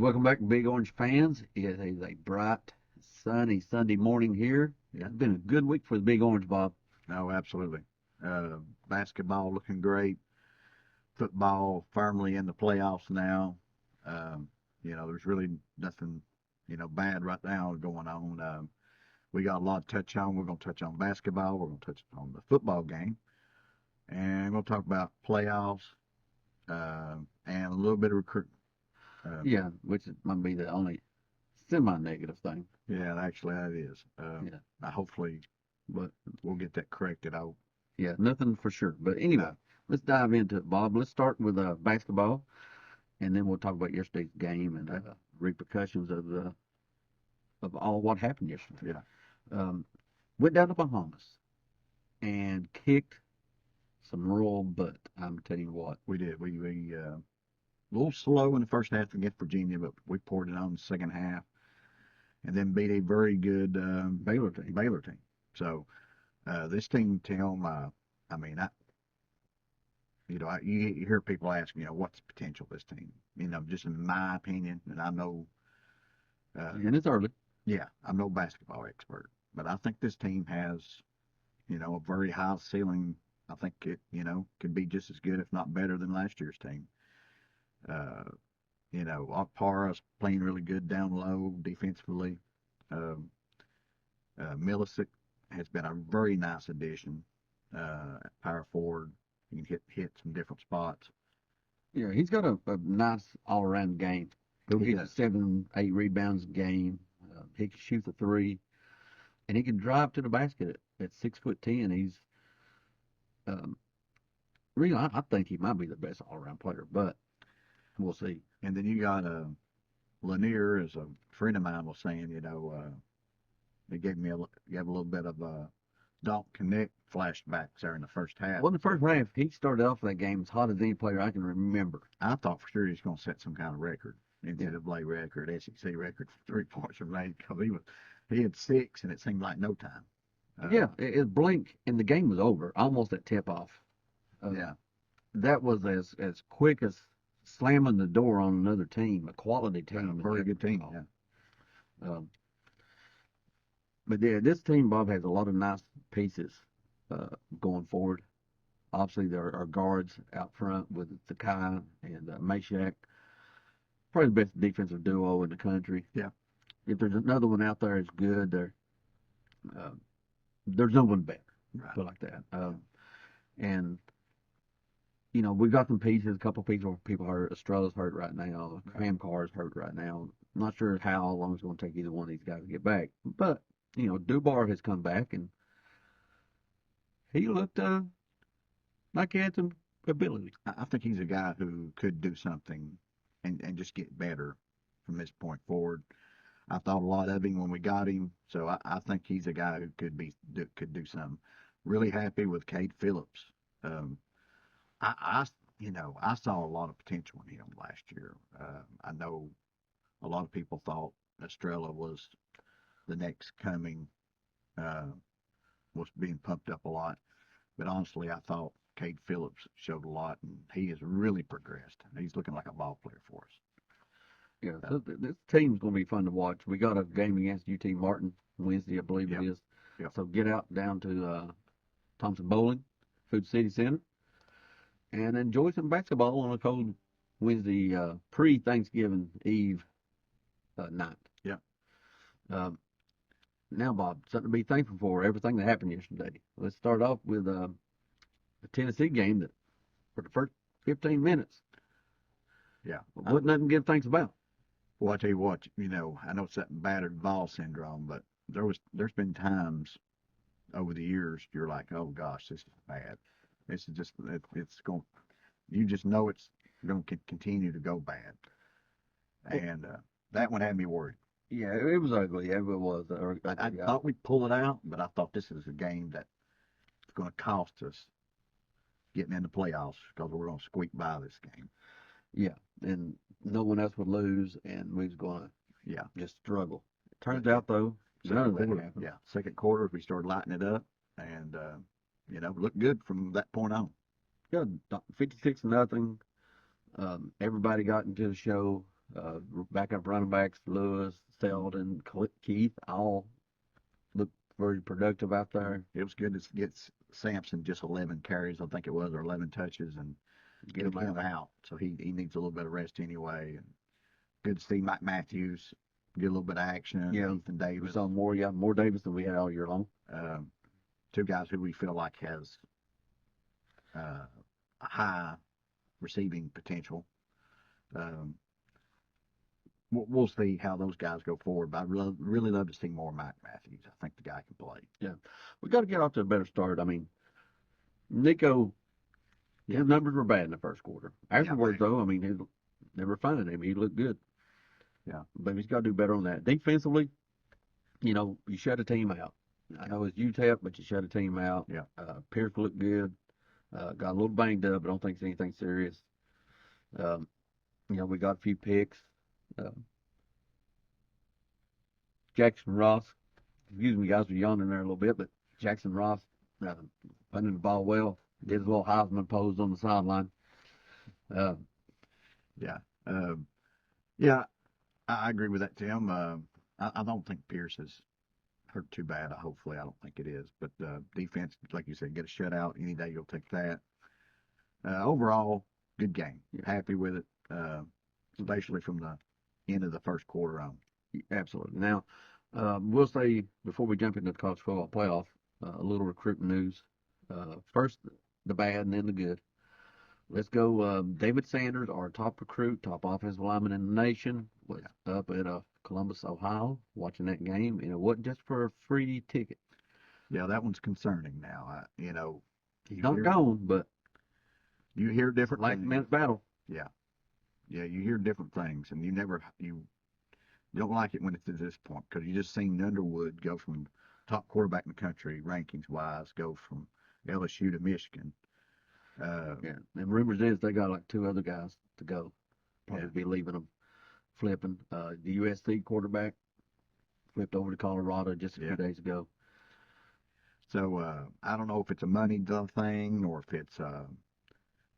Welcome back, Big Orange fans. It is a bright, sunny Sunday morning here. Yeah. It's been a good week for the Big Orange, Bob. No, absolutely. Basketball looking great. Football firmly in the playoffs now. Um, there's really nothing, bad right now going on. We got a lot to touch on. We're going to touch on basketball. We're going to touch on the football game. And we'll talk about playoffs and a little bit of recruitment. Yeah, which might be the only semi-negative thing. Yeah, actually, that is. Hopefully, But we'll get that corrected out. yeah, nothing for sure. But anyway, No. let's dive into it, Bob. Let's start with basketball, and then we'll talk about yesterday's game and Okay. repercussions of all what happened yesterday. Yeah. Went down to Bahamas and kicked some royal butt. I'm telling you what. We did. We a little slow in the first half against Virginia, but we poured it on in the second half, and then beat a very good Baylor team. So this team, Tim, I mean, you hear people ask, what's the potential of this team? Just in my opinion, and I know, And it's early. yeah, I'm no basketball expert, but I think this team has, a very high ceiling. I think it, could be just as good, if not better, than last year's team. Uh, Parra's playing really good down low defensively. Um, Milicic has been a very nice addition at power forward. He can hit some different spots. Yeah, he's got a nice all-around game. He'll He get you does. 7, 8 rebounds a game. He can shoot the three, and he can drive to the basket at 6'10". He's um, really, I think he might be the best all-around player, but we'll see. And then you got Lanier, as a friend of mine was saying, they gave a little bit of Don't Connect flashbacks there in the first half. Well, in the first half, he started off that game as hot as any player I can remember. I thought for sure he was going to set some kind of record, NCAA record, SEC record for 3 points from range, because he had 6, and it seemed like no time. Yeah, it blinked, and the game was over, almost at tip-off. Yeah. That was as quick as slamming the door on another team, a quality A team. very good team. Yeah. Um, but yeah, this team, Bob, has a lot of nice pieces going forward. Obviously, there are guards out front with Sakai and Meshack. Probably the best defensive duo in the country. Yeah. If there's another one out there that's good, uh, there's no one better. Right. Put it like that. And we got some pieces. A couple people hurt. Estrella's hurt right now. Cam Carr's hurt right now. Not sure how long it's going to take either one of these guys to get back. But Dubar has come back, and he looked like he had some ability. I think he's a guy who could do something and just get better from this point forward. I thought a lot of him when we got him, so I think he's a guy who could do something. Really happy with Cade Phillips. I saw a lot of potential in him last year. I know a lot of people thought Estrella was the next coming, was being pumped up a lot, but honestly, I thought Cade Phillips showed a lot, and he has really progressed. He's looking like a ball player for us. Yeah, so this team's going to be fun to watch. We got a game against UT Martin Wednesday, I believe it is. Yep. So get out down to Thompson Bowling, Food City Center, and enjoy some basketball on a cold Wednesday pre-Thanksgiving Eve night. Yeah. Now, Bob, something to be thankful for, everything that happened yesterday. Let's start off with the Tennessee game that for the first 15 minutes. Yeah. Wasn't nothing to give thanks about. Well, I tell you what, I know it's that battered ball syndrome, but there's been times over the years you're like, oh gosh, this is bad. This is just it's going. You just know it's going to continue to go bad, and that one had me worried. Yeah, it was ugly. It was. I thought we'd pull it out, but I thought this is a game that's going to cost us getting in the playoffs, because we're going to squeak by this game. Yeah, and no one else would lose, and we was going to just struggle. Turns Yeah. out, though, none of that happened. Yeah, second quarter we started lighting it up, and looked good from that point on. Yeah, 56-0. Everybody got into the show. Backup running backs, Lewis, Selden, Keith, all looked very productive out there. It was good to get Sampson just 11 carries, I think it was, or 11 touches, and Get took him him out. So he needs a little bit of rest anyway. And good to see Mike Matthews get a little bit of action. Yeah. Ethan We Davis. saw more Davis than we had all year long. Two guys who we feel like has a high receiving potential. We'll see how those guys go forward, but I really love to see more Mike Matthews. I think the guy can play. Yeah. We got to get off to a better start. I mean, Nico, his numbers were bad in the first quarter. Afterwards, though, I mean, they were fine. I mean, he looked good. Yeah. But he's got to do better on that. Defensively, you shut a team out. I know it's UTEP, but you shut a team out. Yeah. Pierce looked good. Got a little banged up, but I don't think it's anything serious. We got a few picks. Jackson Ross, excuse me, guys, we're yawning there a little bit, but Jackson Ross punting the ball well. Did his little Heisman pose on the sideline. Yeah, I agree with that, Tim. I don't think Pierce has hurt too bad. Hopefully, I don't think it is. But defense, like you said, get a shutout any day. You'll take that. Overall, good game. Happy with it, especially from the end of the first quarter on. Absolutely. Now, we'll say before we jump into the college football playoff, a little recruiting news. First, the bad and then the good. Let's go. David Sanders, our top recruit, top offensive lineman in the nation, was up at Columbus, Ohio, watching that game, and it wasn't just for a free ticket. Yeah, that one's concerning now. He's not gone, but you hear different like men's battle. Yeah, you hear different things, and you don't like it when it's at this point because you just seen Underwood go from top quarterback in the country rankings wise, go from LSU to Michigan. And rumors is they got like two other guys to go. Probably be leaving them, flipping. The USC quarterback flipped over to Colorado just a few days ago. So I don't know if it's a money thing or if it's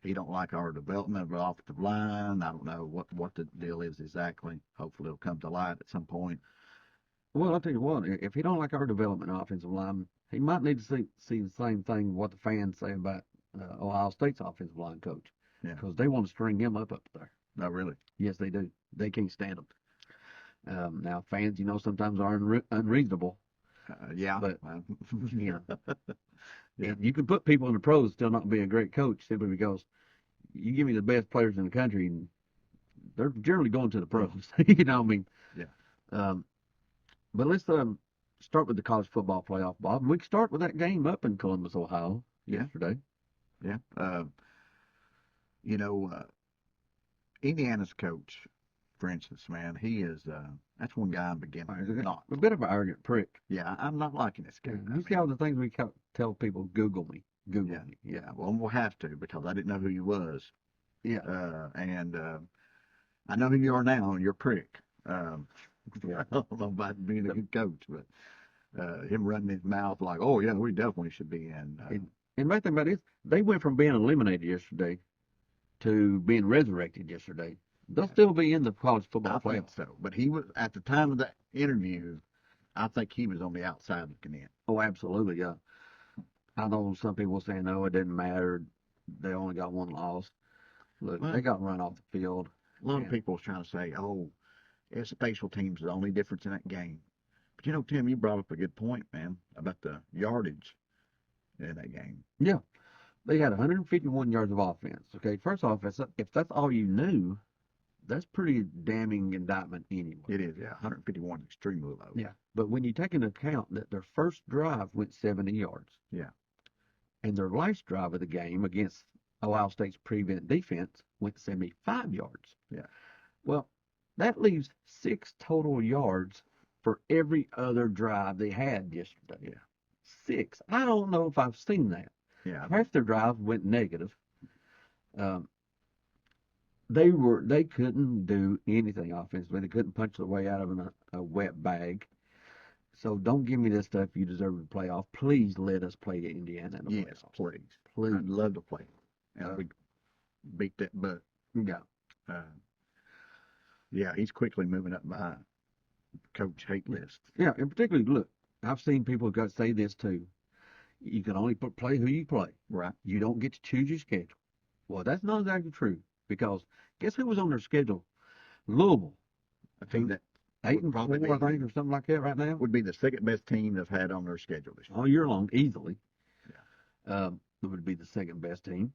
he don't like our development of the offensive line. I don't know what the deal is exactly. Hopefully it'll come to light at some point. Well, I'll tell you what, if he don't like our development offensive line, he might need to see the same thing what the fans say about Ohio State's offensive line coach. Because they want to string him up there. No, really? Yes, they do. They can't stand him. Now, fans, sometimes are unreasonable. But, and you can put people in the pros still not be a great coach simply because you give me the best players in the country and they're generally going to the pros. You know what I mean? Yeah. But let's start with the college football playoff, Bob. We can start with that game up in Columbus, Ohio yesterday. Yeah. Indiana's coach, for instance, man, he is, that's one guy I'm beginning not. A bit of an arrogant prick. Yeah, I'm not liking this guy. You see all the things we tell people, Google me. Google me. Yeah, well, we'll have to because I didn't know who he was. Yeah. And I know who you are now, and you're a prick. I don't know about being a good coach, but him running his mouth like, oh, yeah, we definitely should be in. And my thing about it is, they went from being eliminated yesterday to being resurrected yesterday. They'll still be in the college football playoff. I think so. But he was, at the time of that interview, I think he was on the outside looking in. Oh, absolutely, yeah. I know some people saying, no, it didn't matter. They only got one loss. Look, they got run off the field. A lot of people was trying to say, oh, it's special teams the only difference in that game. But, Tim, you brought up a good point, man, about the yardage in that game. Yeah. They had 151 yards of offense. Okay, first off, if that's all you knew, that's pretty damning indictment anyway. It is, yeah. 151 is extremely low. Yeah. But when you take into account that their first drive went 70 yards. Yeah. And their last drive of the game against Ohio State's prevent defense went 75 yards. Yeah. Well, that leaves 6 total yards for every other drive they had yesterday. Yeah. 6. I don't know if I've seen that. Yeah. Half their drives went negative. They couldn't do anything offensively. They couldn't punch their way out of a wet bag. So don't give me this stuff. You deserve to play off. Please let us play Indiana in the playoffs. Please. I'd love to play. And we beat that butt. Yeah. Yeah, he's quickly moving up my coach hate list. Yeah, and particularly, look, I've seen people got say this too. You can only play who you play. Right. You don't get to choose your schedule. Well, that's not exactly true because guess who was on their schedule? Louisville, A team that 8-4, I think, or something like that right now. would be the second best team they've had on their schedule this year. All year long, easily. Yeah. It would be the second best team.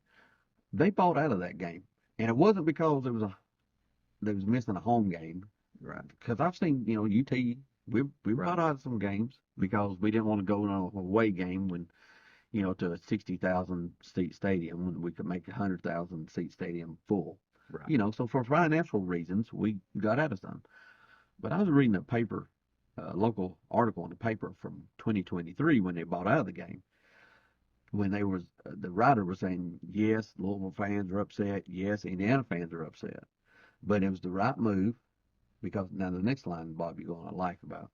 They bought out of that game, and it wasn't because they was missing a home game. Right. Because I've seen, UT, we bought out of some games because we didn't want to go on a away game when, to a 60,000 seat stadium when we could make a 100,000 seat stadium full. Right. So for financial reasons, we got out of some. But I was reading a paper, local article in the paper from 2023 when they bought out of the game. When the writer was saying, yes, Louisville fans are upset. Yes, Indiana fans are upset. But it was the right move because now the next line, Bob, you're going to like about.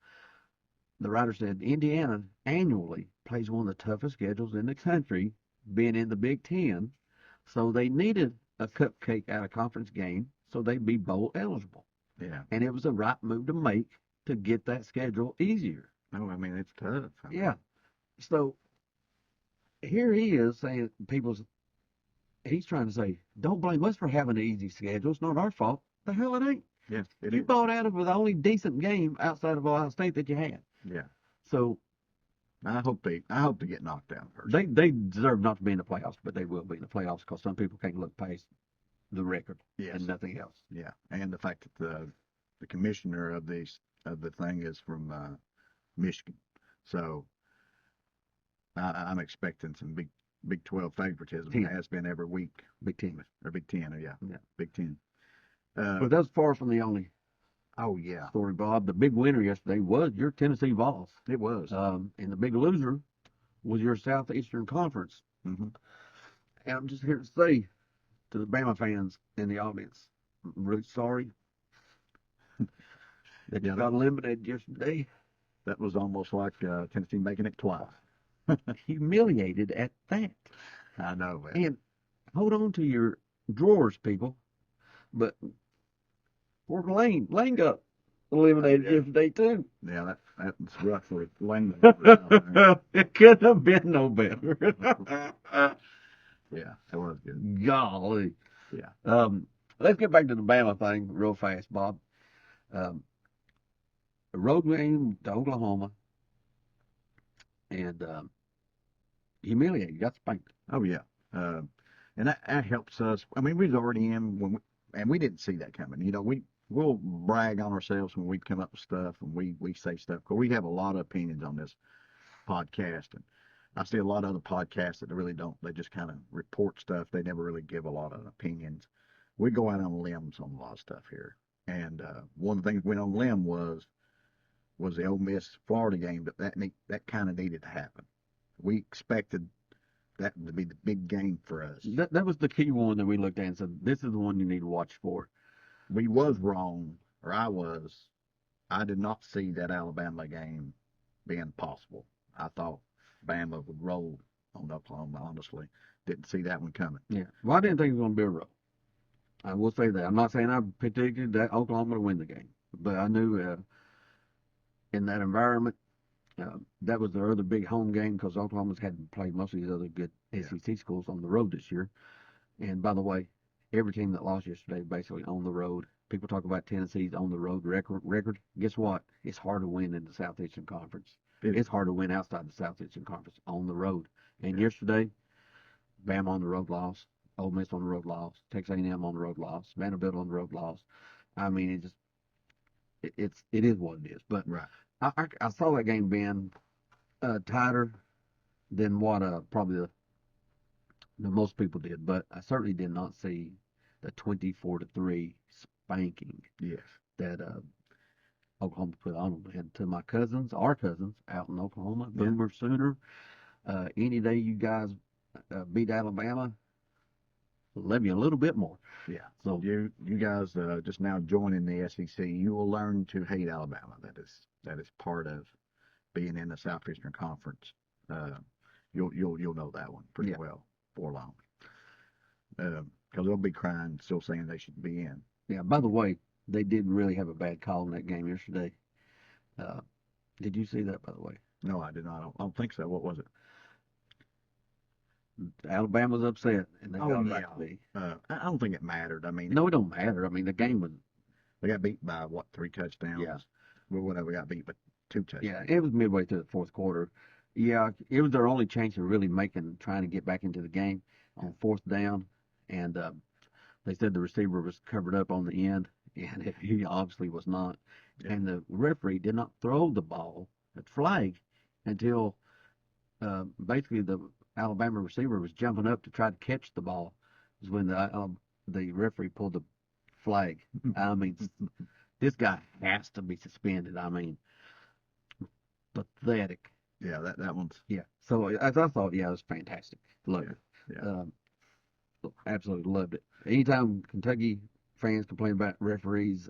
The writer said Indiana annually plays one of the toughest schedules in the country, being in the Big Ten, so they needed a cupcake out of conference game so they'd be bowl eligible. Yeah. And it was the right move to make to get that schedule easier. No, I mean, it's tough. Yeah. So here he is saying he's trying to say, don't blame us for having an easy schedule. It's not our fault. The hell it ain't. Yeah, You bought out of the only decent game outside of Ohio State that you had. Yeah. So I hope they get knocked out first. they deserve not to be in the playoffs, but they will be in the playoffs because some people can't look past the record and nothing else. Yeah, and the fact that the commissioner of the thing is from Michigan, so I'm expecting some Big 12 favoritism. It has been every week. Big Ten or Big Ten, yeah. Big Ten. But that's far from the only. Oh yeah. Story, Bob. The big winner yesterday was your Tennessee VOLS. It was. And the big loser was your Southeastern Conference. Mm-hmm. And I'm just here to say to the Bama fans in the audience, I'm really sorry that you got eliminated yesterday. That was almost like Tennessee making it twice. Humiliated at that. I know, man. And hold on to your drawers, people. But poor Lane got eliminated yesterday too. Yeah, that's rough for Lane. It couldn't have been no better. Yeah, that was good. Golly. Yeah. Let's get back to the Bama thing real fast, Bob. A road game to Oklahoma and humiliated. Got spanked. Oh yeah. And that helps us. I mean, we was already in and we didn't see that coming. We'll brag on ourselves when we come up with stuff and we say stuff because we have a lot of opinions on this podcast, and I see a lot of other podcasts that really don't. They just kind of report stuff. They never really give a lot of opinions. We go out on limbs on a lot of stuff here, and one of the things we went on limb was the Ole Miss Florida game. That kind of needed to happen. We expected that to be the big game for us. That was the key one that we looked at and said, this is the one you need to watch for. We was wrong, or I was. I did not see that Alabama game being possible. I thought Bama would roll on Oklahoma, honestly. Didn't see that one coming. Yeah. Well, I didn't think it was going to be a roll. I will say that. I'm not saying I predicted that Oklahoma would win the game, but I knew in that environment, that was their other big home game because Oklahoma's had played most of these other good SEC schools on the road this year. And by the way, every team that lost yesterday basically on the road. People talk about Tennessee's on the road record. Guess what? It's hard to win in the Southeastern Conference. It's hard to win outside the Southeastern Conference on the road. And yesterday, Bama on the road lost. Ole Miss on the road lost. Texas A&M on the road lost. Vanderbilt on the road lost. I mean, it is what it is. But right. I saw that game being tighter than what probably the most people did. But I certainly did not see the 24-3 spanking that Oklahoma put on them. And to our cousins out in Oklahoma, Boomer Sooner, any day you guys beat Alabama, love you a little bit more. Yeah. So you guys just now joining the SEC, you will learn to hate Alabama. That is part of being in the Southeastern Conference. You'll know that one pretty well before long. Because they'll be crying, still saying they should be in. Yeah. By the way, They didn't really have a bad call in that game yesterday. Uh, did you see that, by the way? No, I did not. I don't think so. What was it? Alabama's upset, and they Oh, got yeah. right to be. I don't think it mattered. I mean, No, it don't matter. I mean, the game was, they got beat by what, 3 touchdowns? yeah, Well, whatever, got beat by 2 touchdowns. yeah. It was midway through the fourth quarter. Yeah, it was their only chance of really trying to get back into the game on fourth down, and they said the receiver was covered up on the end, and he obviously was not. Yeah. And the referee did not throw the ball at flag until basically the Alabama receiver was jumping up to try to catch the ball. Is when the referee pulled the flag. I mean, this guy has to be suspended. I mean, pathetic. Yeah, that one's. Yeah. So as I thought, yeah, it was fantastic. Loved it. Yeah. Absolutely loved it. Anytime Kentucky fans complain about referees,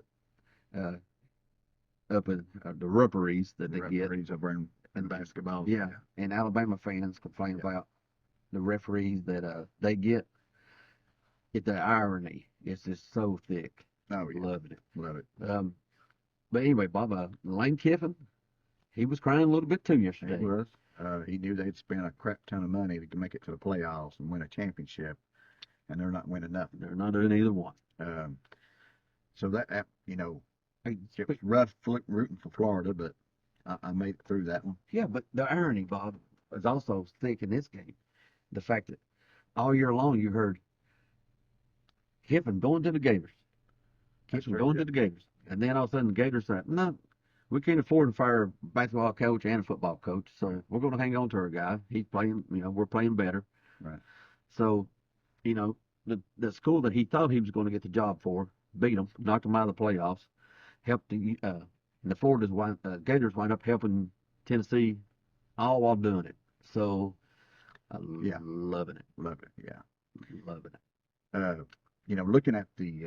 up in the referees that they get, Referees over in basketball. yeah, and Alabama fans complain about the referees that they get. The irony is just so thick. Oh, yeah. Loving it. Love it. But anyway, Bob, Lane Kiffin, he was crying a little bit too He yesterday. was. He knew they'd spent a crap ton of money to make it to the playoffs and win a championship, and they're not winning nothing. They're not doing either one. So that it was rough rooting for Florida, but I made it through that one. Yeah, but the irony, Bob, is also thick in this game. The fact that all year long you heard Kiffin going to the Gators. Kiffin going to the Gators. And then all of a sudden the Gators said, no, we can't afford to fire a basketball coach and a football coach, so we're going to hang on to our guy. He's playing, we're playing better. Right. So, the school that he thought he was going to get the job for beat him, knocked him out of the playoffs, helped the Gators wind up helping Tennessee all while doing it. So, loving it. Love it. Yeah. Loving it. Looking at the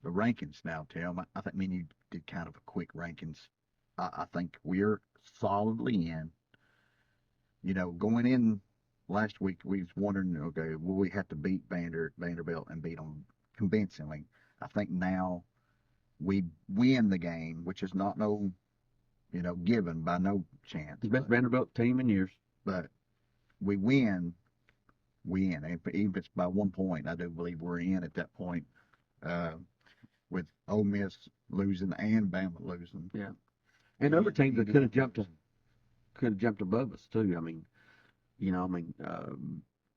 rankings now, Tim, I think me and you did kind of a quick rankings. I think we're solidly in. Going in last week, we was wondering, okay, will we have to beat Vanderbilt and beat them convincingly? I think now we win the game, which is not given by no chance. The best Vanderbilt team in years. But we win. And even if it's by 1 point, I do believe we're in at that point. With Ole Miss losing and Bama losing. Yeah. And other teams that could have jumped above us too. I mean,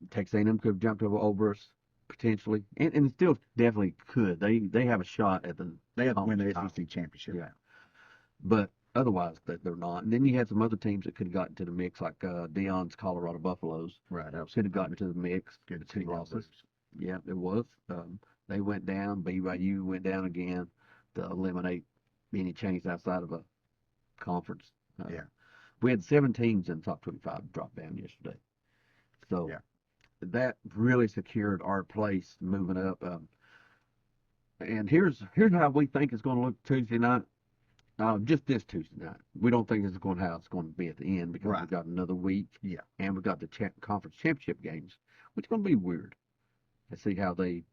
Texas A&M could have jumped over us potentially, and still definitely could. They have a shot at the. They have to win the SEC championship. Yeah. But otherwise, they're not. And then you had some other teams that could have gotten to the mix, like Dion's Colorado Buffaloes. Right. Could have gotten to the mix. Good two losses. Yeah, it was. They went down. BYU went down again to eliminate any chance outside of a conference. We had 7 teams in the top 25 drop down yesterday. So that really secured our place moving up. And here's how we think it's going to look Tuesday night. Just this Tuesday night. We don't think it's how it's going to be at the end because we've got another week. Yeah. And we've got the conference championship games, which is going to be weird. Let's see how they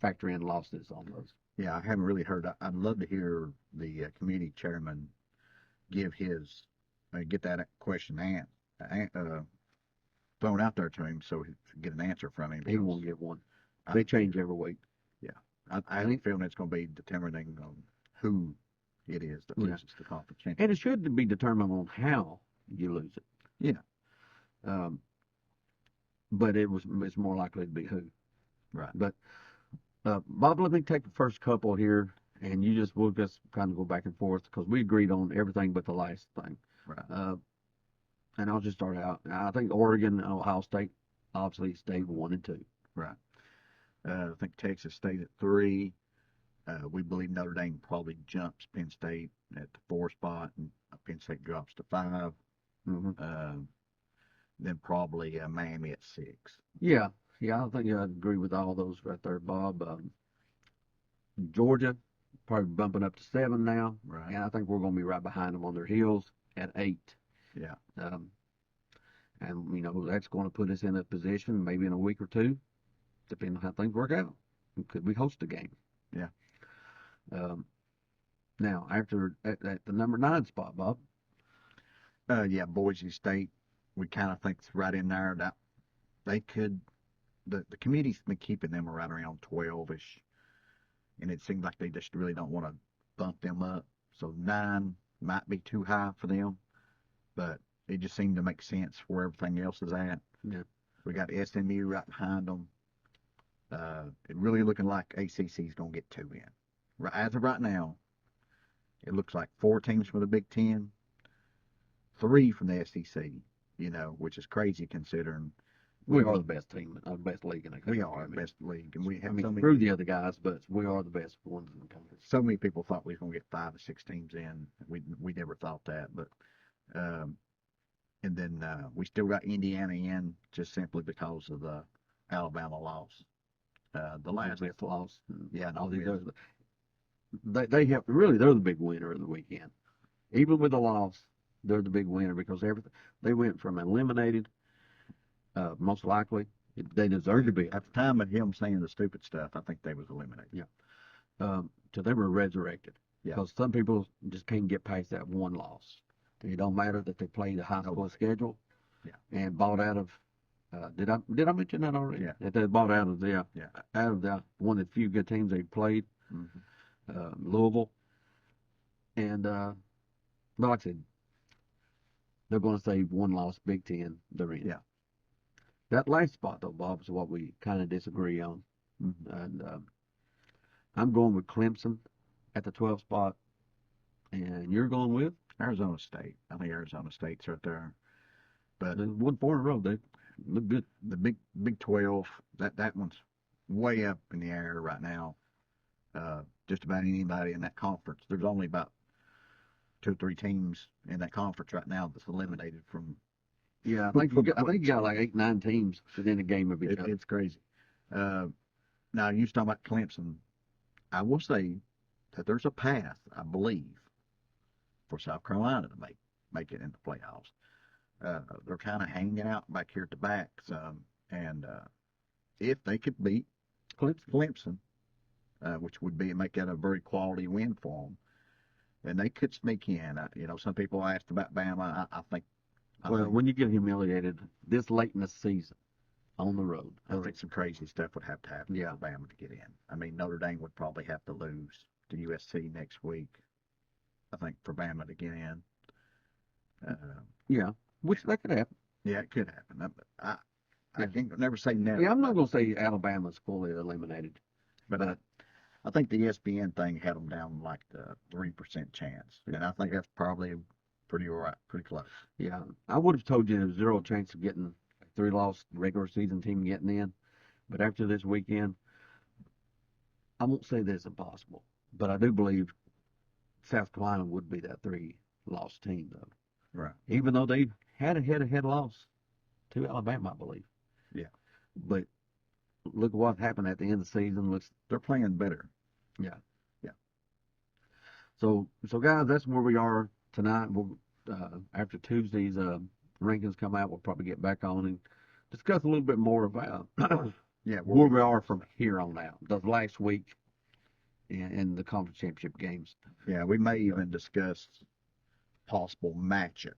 factor in losses on those. Yeah, I haven't really heard. I'd love to hear the committee chairman give his get that question thrown out there to him so he can get an answer from him. He won't get one. They change every week. Yeah, I have a feeling it's going to be determining on who it is that loses the conference championship. And it should be determined on how you lose it. Yeah. But it's more likely to be who. Right. But Bob, let me take the first couple here, and we'll just kind of go back and forth because we agreed on everything but the last thing. Right. And I'll just start out. I think Oregon and Ohio State obviously stayed 1 and 2. Right. I think Texas stayed at 3. We believe Notre Dame probably jumps Penn State at the 4 spot, and Penn State drops to 5. Mm-hmm. Then probably Miami at 6. Yeah, I think I'd agree with all those right there, Bob. Georgia probably bumping up to 7 now, right? And I think we're going to be right behind them on their heels at 8. Yeah. And that's going to put us in a position maybe in a week or 2, depending on how things work out. Could we host a game? Yeah. Now, after at the number 9 spot, Bob. Yeah, Boise State. We kind of think's right in there. That they could. The committee's been keeping them right around 12ish, and it seems like they just really don't want to bump them up. So 9 might be too high for them, but it just seemed to make sense where everything else is at. Yeah. We got SMU right behind them. It really looking like ACC's gonna get 2 in. As of right now, it looks like 4 teams from the Big Ten, 3 from the SEC. You know, which is crazy considering We are the best team, best league in the country. we are the best league, and we have so screw many. the other guys, but we are the best ones in the country. So many people thought we was gonna get 5 or 6 teams in. We never thought that, but um, and then we still got Indiana in just simply because of the Alabama loss. The last Best loss. Yeah, All no, these we- others. They have really, they're the big winner of the weekend. Even with the loss, they're the big winner because everything they went from eliminated, most likely they deserve to be at the time of him saying the stupid stuff, I think they was eliminated. Yeah. To they were resurrected. Yeah. Because some people just can't get past that one loss. It don't matter that they played the high school schedule. Yeah. And bought out of. Did I mention that already? Yeah. That they bought out of the Yeah. out of the one of the few good teams they played, Mm-hmm. Louisville. And but like I said, they're going to say one loss, Big Ten, they're in. Yeah. That last spot though, Bob, is what we kind of disagree on. Mm-hmm. And I'm going with Clemson at the 12th spot, and you're going with Arizona State. I think Arizona State's right there. But they won 4 in a row. They look good. the Big 12, that one's way up in the air right now. Just about anybody in that conference. There's only about 2 or 3 teams in that conference right now that's eliminated from. Yeah, I think you got like 8, 9 teams within a game of each other. It's crazy. Now you was talking about Clemson. I will say that there's a path, I believe, for South Carolina to make it in the playoffs. They're kind of hanging out back here at the back some, and if they could beat Clemson, which would make that a very quality win for them, then they could sneak in. Some people asked about Bama. I think. When you get humiliated this late in the season on the road, I think some crazy stuff would have to happen Yeah. for Bama to get in. I mean, Notre Dame would probably have to lose to USC next week, I think, for Bama to get in. Yeah, which that could happen. Yeah, it could happen. I Yeah. can't never say never. Yeah, I'm not going to say Alabama's fully eliminated. But I think the ESPN thing had them down like the 3% chance, and I think that's probably pretty close. Yeah, I would have told you there's 0 chance of getting a 3-loss regular season team getting in, but after this weekend, I won't say that it's impossible, but I do believe South Carolina would be that 3-loss team though. Right. Even though they had a head-to-head loss to Alabama, I believe. Yeah. But look at what happened at the end of the season. They're playing better. Yeah. Yeah. So guys, that's where we are tonight. We'll after Tuesday's rankings come out, we'll probably get back on and discuss a little bit more about Yeah. where we are from here on out. The last week in the conference championship games. Yeah, we may even discuss possible matchup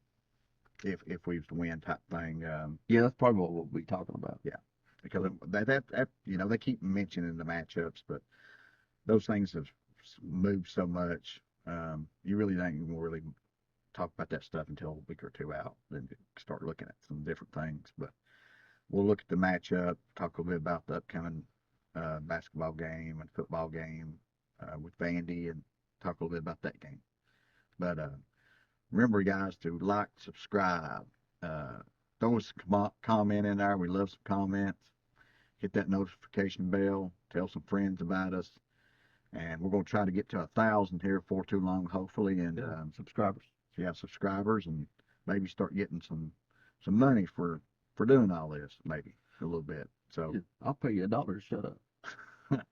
if we was to win type thing. Yeah, that's probably what we'll be talking about. Yeah. Because that they keep mentioning the matchups, but those things have moved so much. You really ain't gonna really talk about that stuff until a week or 2 out, then start looking at some different things. But we'll look at the matchup, talk a little bit about the upcoming basketball game and football game with Vandy, and talk a little bit about that game. But remember, guys, to like, subscribe, throw us a comment in there. We love some comments. Hit that notification bell. Tell some friends about us. And we're going to try to get to 1,000 here before too long, hopefully. And Subscribers. Yeah, subscribers, and maybe start getting some money for doing all this, maybe a little bit. So Yeah, I'll pay you $1 to shut up.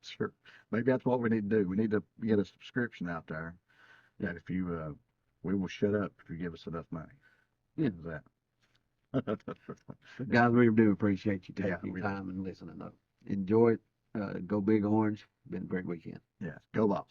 sure, maybe that's what we need to do. We need to get a subscription out there that if you we will shut up if you give us enough money. Yeah. How's that? Guys, we do appreciate you taking Yeah, your we time and listening though. Enjoy it. Go Big Orange. Been a great weekend. Yes, go Vols.